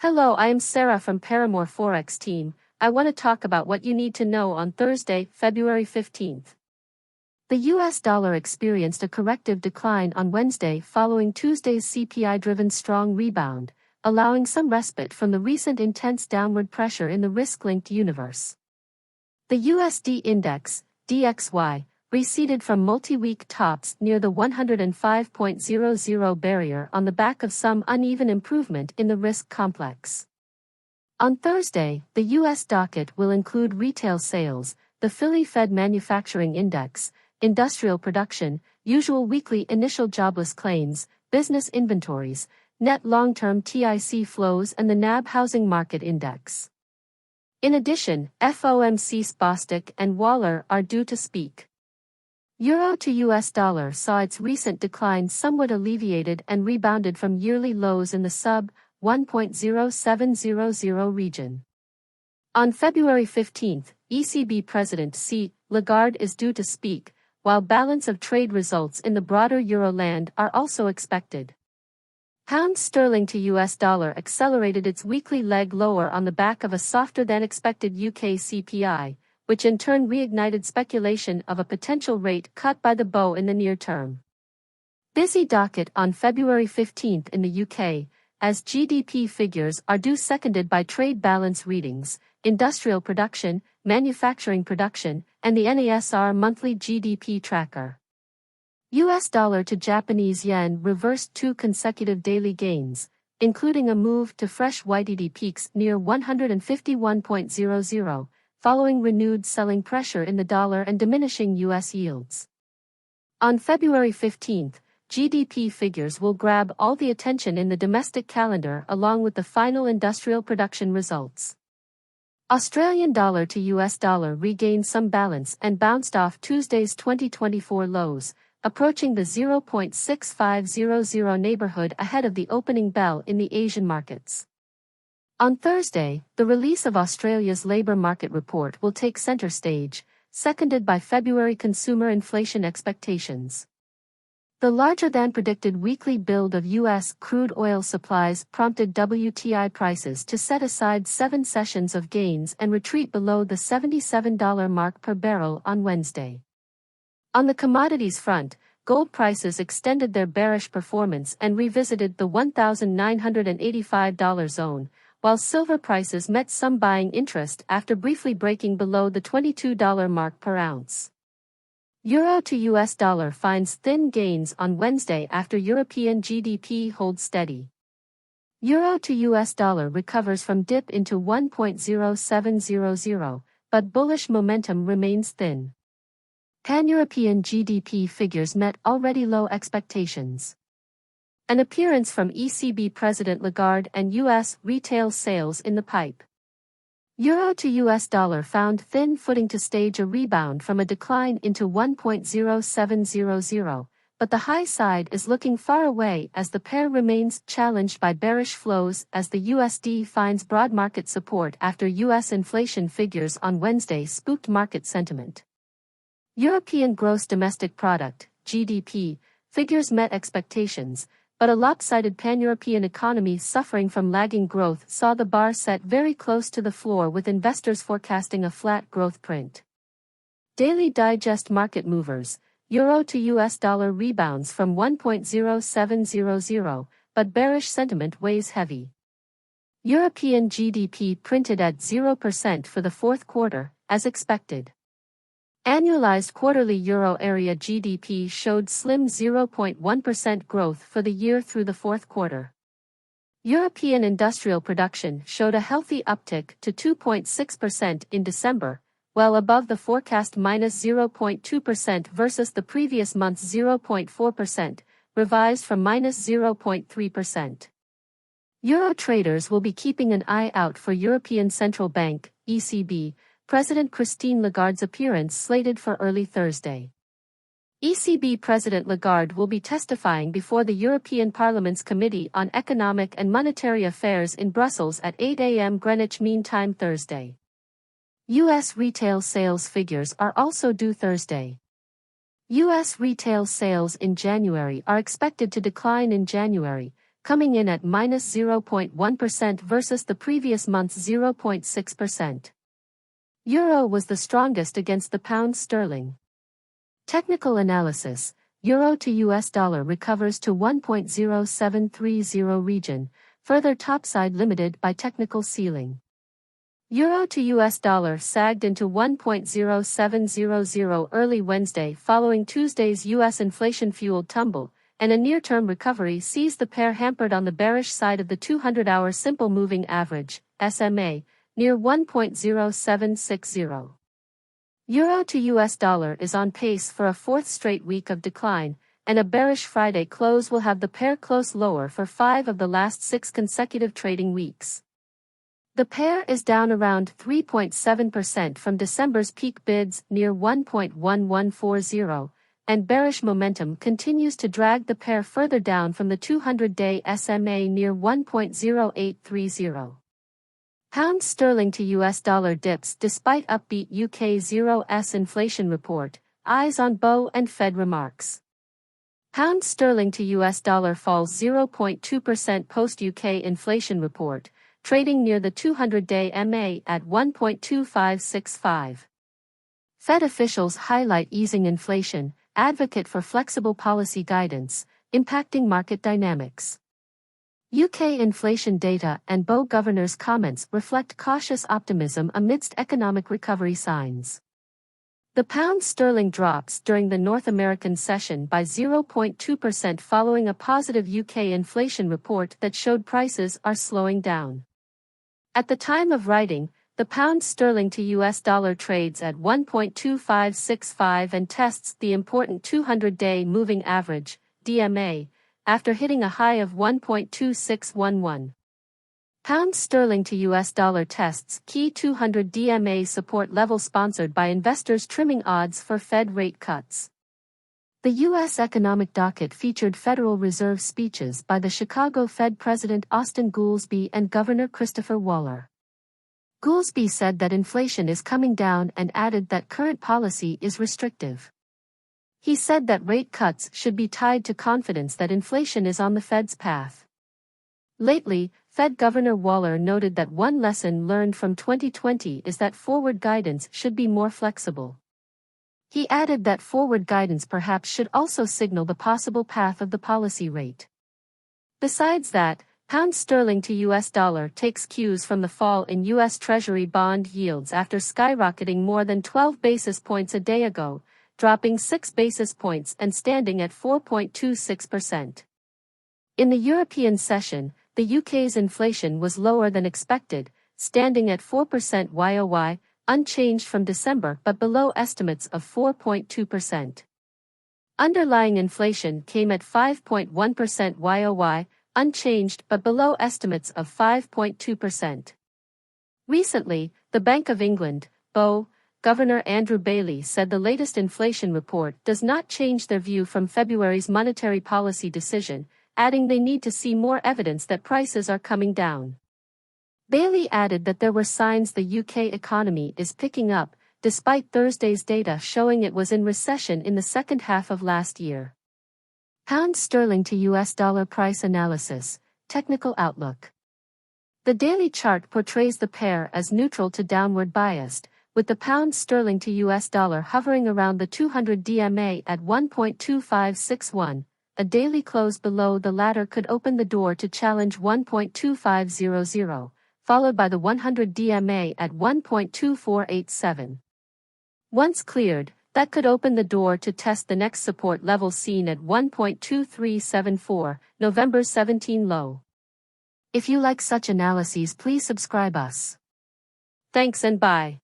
Hello, I am Sarah from Paramour Forex team. I want to talk about what you need to know on Thursday, February 15th. The US dollar experienced a corrective decline on Wednesday following Tuesday's CPI-driven strong rebound, allowing some respite from the recent intense downward pressure in the risk-linked universe. The USD index, DXY, receded from multi-week tops near the 105.00 barrier on the back of some uneven improvement in the risk complex. On Thursday, the U.S. docket will include retail sales, the Philly Fed Manufacturing Index, industrial production, usual weekly initial jobless claims, business inventories, net long-term TIC flows and the NAB Housing Market Index. In addition, FOMC Bostic and Waller are due to speak. Euro to US dollar saw its recent decline somewhat alleviated and rebounded from yearly lows in the sub-1.0700 region. On February 15, ECB President Lagarde is due to speak, while balance of trade results in the broader Euroland are also expected. Pound sterling to US dollar accelerated its weekly leg lower on the back of a softer-than-expected UK CPI, which in turn reignited speculation of a potential rate cut by the BoE in the near term. Busy docket on February 15 in the UK, as GDP figures are due seconded by trade balance readings, industrial production, manufacturing production, and the NASR monthly GDP tracker. US dollar to Japanese yen reversed two consecutive daily gains, including a move to fresh YTD peaks near 151.00, following renewed selling pressure in the dollar and diminishing U.S. yields. On February 15, GDP figures will grab all the attention in the domestic calendar along with the final industrial production results. Australian dollar to US dollar regained some balance and bounced off Tuesday's 2024 lows, approaching the 0.6500 neighborhood ahead of the opening bell in the Asian markets. On Thursday, the release of Australia's labour market report will take centre stage, seconded by February consumer inflation expectations. The larger-than-predicted weekly build of U.S. crude oil supplies prompted WTI prices to set aside 7 sessions of gains and retreat below the $77 mark per barrel on Wednesday. On the commodities front, gold prices extended their bearish performance and revisited the $1,985 zone, while silver prices met some buying interest after briefly breaking below the $22 mark per ounce. Euro to US dollar finds thin gains on Wednesday after European GDP holds steady. Euro to US dollar recovers from dip into 1.0700, but bullish momentum remains thin. Pan-European GDP figures met already low expectations. An appearance from ECB President Lagarde and U.S. retail sales in the pipe. Euro to US dollar found thin footing to stage a rebound from a decline into 1.0700, but the high side is looking far away as the pair remains challenged by bearish flows as the USD finds broad market support after US inflation figures on Wednesday spooked market sentiment. European gross domestic product, GDP, figures met expectations, but a lopsided pan-European economy suffering from lagging growth saw the bar set very close to the floor with investors forecasting a flat growth print. Daily digest market movers, Euro to US dollar rebounds from 1.0700, but bearish sentiment weighs heavy. European GDP printed at 0% for the fourth quarter, as expected. Annualized quarterly euro area GDP showed slim 0.1% growth for the year through the fourth quarter. European industrial production showed a healthy uptick to 2.6% in December, well above the forecast -0.2% versus the previous month's 0.4%, revised from -0.3%. Euro traders will be keeping an eye out for European Central Bank, ECB, President Christine Lagarde's appearance slated for early Thursday. ECB President Lagarde will be testifying before the European Parliament's Committee on Economic and Monetary Affairs in Brussels at 8 a.m. Greenwich Mean Time Thursday. U.S. retail sales figures are also due Thursday. U.S. retail sales in January are expected to decline in January, coming in at minus 0.1% versus the previous month's 0.6%. Euro was the strongest against the pound sterling. Technical analysis: Euro to US dollar recovers to 1.0730 region, further topside limited by technical ceiling. Euro to US dollar sagged into 1.0700 early Wednesday following Tuesday's US inflation-fueled tumble, and a near-term recovery sees the pair hampered on the bearish side of the 200-hour simple moving average, SMA, near 1.0760. Euro to US dollar is on pace for a fourth straight week of decline, and a bearish Friday close will have the pair close lower for 5 of the last 6 consecutive trading weeks. The pair is down around 3.7% from December's peak bids near 1.1140, and bearish momentum continues to drag the pair further down from the 200-day SMA near 1.0830. Pound sterling to US dollar dips despite upbeat UK 0s inflation report, eyes on Bow and Fed remarks. Pound sterling to US dollar falls 0.2% post-UK inflation report, trading near the 200-day MA at 1.2565. Fed officials highlight easing inflation, advocate for flexible policy guidance, impacting market dynamics. UK inflation data and Bow governor's comments reflect cautious optimism amidst economic recovery signs. The pound sterling drops during the North American session by 0.2% following a positive UK inflation report that showed prices are slowing down. At the time of writing, the pound sterling to US dollar trades at 1.2565 and tests the important 200-day moving average, DMA, after hitting a high of 1.2611. Pound sterling to US dollar tests key 200 DMA support level sponsored by investors trimming odds for Fed rate cuts. The U.S. economic docket featured Federal Reserve speeches by the Chicago Fed President Austin Goolsbee and Governor Christopher Waller. Goolsbee said that inflation is coming down and added that current policy is restrictive. He said that rate cuts should be tied to confidence that inflation is on the Fed's path. Lately, Fed Governor Waller noted that one lesson learned from 2020 is that forward guidance should be more flexible. He added that forward guidance perhaps should also signal the possible path of the policy rate. Besides that, pound sterling to US dollar takes cues from the fall in US Treasury bond yields after skyrocketing more than 12 basis points a day ago, dropping 6 basis points and standing at 4.26%. In the European session, the UK's inflation was lower than expected, standing at 4% YOY, unchanged from December but below estimates of 4.2%. Underlying inflation came at 5.1% YOY, unchanged but below estimates of 5.2%. Recently, the Bank of England, BoE, Governor Andrew Bailey said the latest inflation report does not change their view from February's monetary policy decision, adding they need to see more evidence that prices are coming down. Bailey added that there were signs the UK economy is picking up, despite Thursday's data showing it was in recession in the second half of last year. Pound sterling to US dollar price analysis, technical outlook. The daily chart portrays the pair as neutral to downward biased, with the pound sterling to US dollar hovering around the 200 DMA at 1.2561. A daily close below the latter could open the door to challenge 1.2500, followed by the 100 DMA at 1.2487. Once cleared, that could open the door to test the next support level seen at 1.2374, November's 17 low. If you like such analyses, please subscribe us. Thanks and bye.